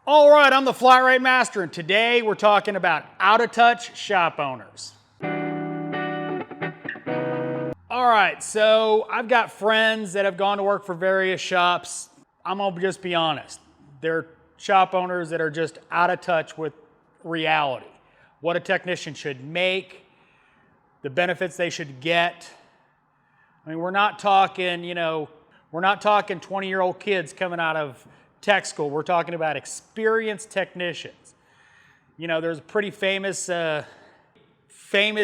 All right, I'm the flatratemaster, and today we're talking about out-of-touch shop owners. All right, so I've got friends that have gone to work for various shops. I'm gonna just be honest. They're shop owners that are just out of touch with reality. What a technician should make, the benefits they should get. I mean, we're not talking, we're not talking 20-year-old kids coming out of tech school. We're talking about experienced technicians. There's pretty famous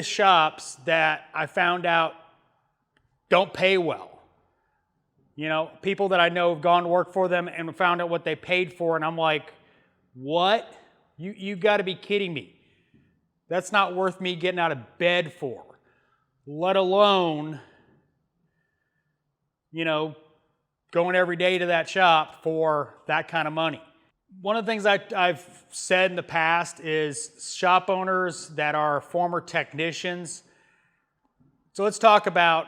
shops that I found out don't pay well. People that I know have gone to work for them and found out what they paid for, and I'm like, what? You got to be kidding me. That's not worth me getting out of bed for, let alone, going every day to that shop for that kind of money. One of the things I've said in the past is shop owners that are former technicians. So let's talk about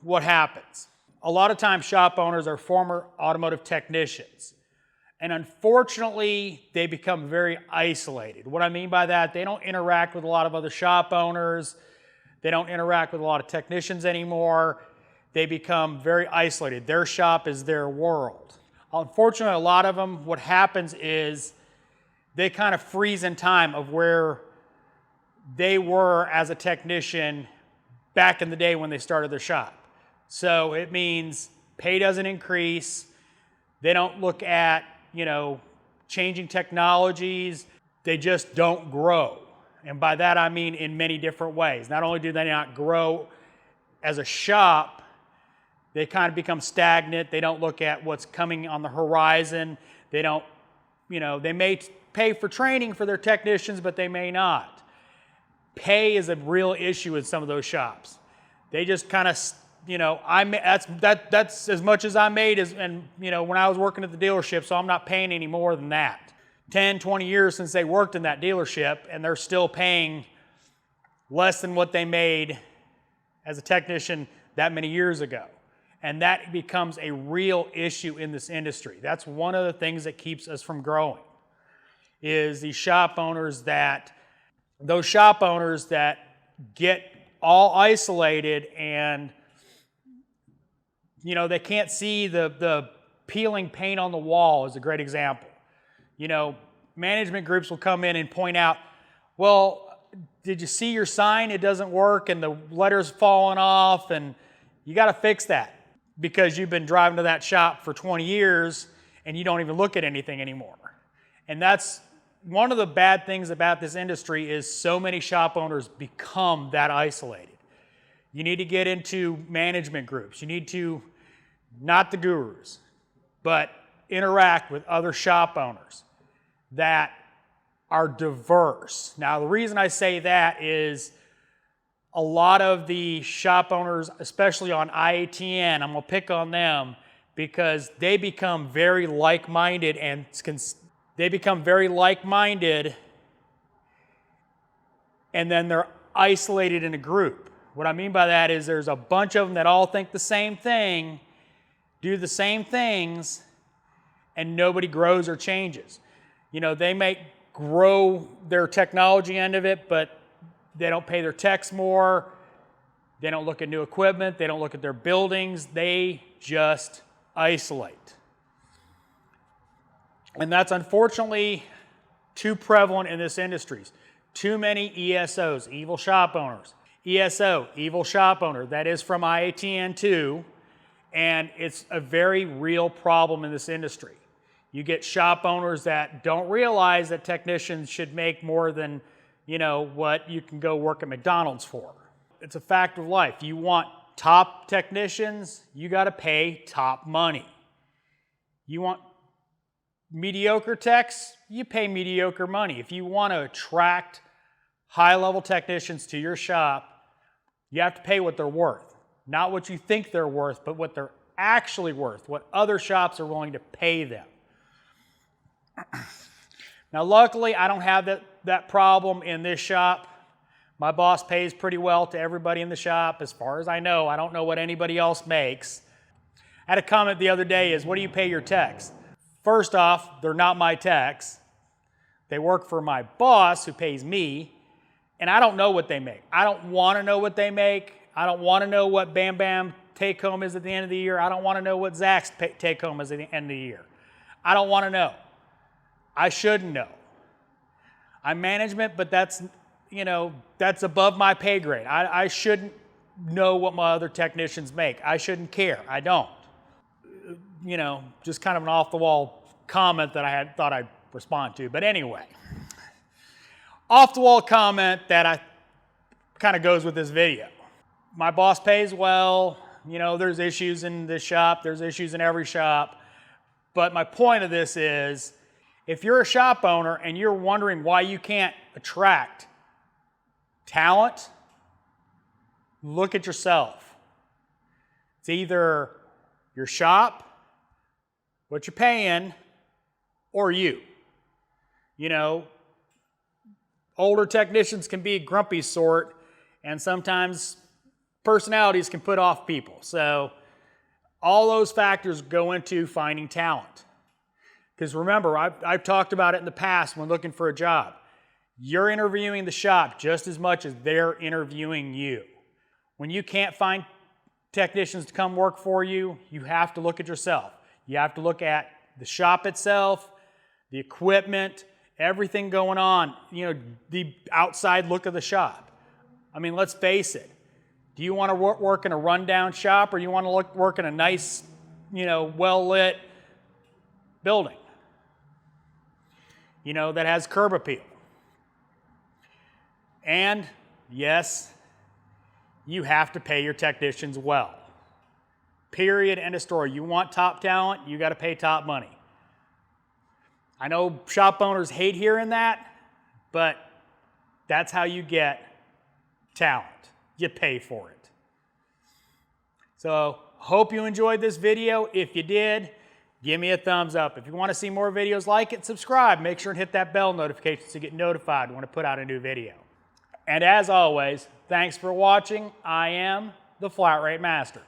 what happens. A lot of times shop owners are former automotive technicians. And unfortunately, they become very isolated. What I mean by that, they don't interact with a lot of other shop owners. They don't interact with a lot of technicians anymore. They become very isolated. Their shop is their world. Unfortunately, a lot of them, what happens is they kind of freeze in time of where they were as a technician back in the day when they started their shop. So it means pay doesn't increase. They don't look at, changing technologies. They just don't grow. And by that I mean in many different ways. Not only do they not grow as a shop, they kind of become stagnant. They don't look at what's coming on the horizon. They don't, they may pay for training for their technicians, but they may not. Pay is a real issue in some of those shops. They just kind of, that's as much as I made when I was working at the dealership, so I'm not paying any more than that. 10, 20 years since they worked in that dealership, and they're still paying less than what they made as a technician that many years ago. And that becomes a real issue in this industry. That's one of the things that keeps us from growing, is those shop owners that get all isolated and, they can't see the peeling paint on the wall is a great example. Management groups will come in and point out, well, did you see your sign? It doesn't work and the letter's falling off, and you got to fix that, because you've been driving to that shop for 20 years and you don't even look at anything anymore. And that's one of the bad things about this industry, is so many shop owners become that isolated. You need to get into management groups. You need to, not the gurus, but interact with other shop owners that are diverse. Now, the reason I say that is a lot of the shop owners, especially on IATN, I'm going to pick on them because they become very like-minded, and then they're isolated in a group. What I mean by that is there's a bunch of them that all think the same thing, do the same things, and nobody grows or changes. They may grow their technology end of it, but they don't pay their techs more. They don't look at new equipment. They don't look at their buildings. They just isolate. And that's unfortunately too prevalent in this industry. Too many ESOs, evil shop owners. ESO, evil shop owner. That is from IATN 2, and it's a very real problem in this industry. You get shop owners that don't realize that technicians should make more than what you can go work at McDonald's for. It's a fact of life. You want top technicians, you got to pay top money. You want mediocre techs, you pay mediocre money. If you want to attract high-level technicians to your shop, you have to pay what they're worth. Not what you think they're worth, but what they're actually worth, what other shops are willing to pay them. Now, luckily, I don't have that problem in this shop. My boss pays pretty well to everybody in the shop. As far as I know, I don't know what anybody else makes. I had a comment the other day is, what do you pay your techs? First off, they're not my techs. They work for my boss who pays me, and I don't know what they make. I don't want to know what they make. I don't want to know what Bam Bam take home is at the end of the year. I don't want to know what Zach's take home is at the end of the year. I don't want to know. I shouldn't know. I'm management, but that's, that's above my pay grade. I shouldn't know what my other technicians make. I shouldn't care. I don't. Just kind of an off-the-wall comment that I thought I'd respond to. But anyway, off-the-wall comment that kind of goes with this video. My boss pays well. There's issues in this shop. There's issues in every shop. But my point of this is, if you're a shop owner and you're wondering why you can't attract talent, look at yourself. It's either your shop, what you're paying, or you. Older technicians can be a grumpy sort, and sometimes personalities can put off people. So all those factors go into finding talent. Because remember, I've talked about it in the past when looking for a job. You're interviewing the shop just as much as they're interviewing you. When you can't find technicians to come work for you, you have to look at yourself. You have to look at the shop itself, the equipment, everything going on, the outside look of the shop. I mean, let's face it. Do you want to work in a rundown shop, or you want to work in a nice, well-lit building, that has curb appeal? And yes, you have to pay your technicians well. Period, end of story. You want top talent, you got to pay top money. I know shop owners hate hearing that, but that's how you get talent. You pay for it. So, hope you enjoyed this video. If you did, give me a thumbs up. If you want to see more videos like it, subscribe. Make sure and hit that bell notification to get notified when I put out a new video. And as always, thanks for watching. I am the Flat Rate Master.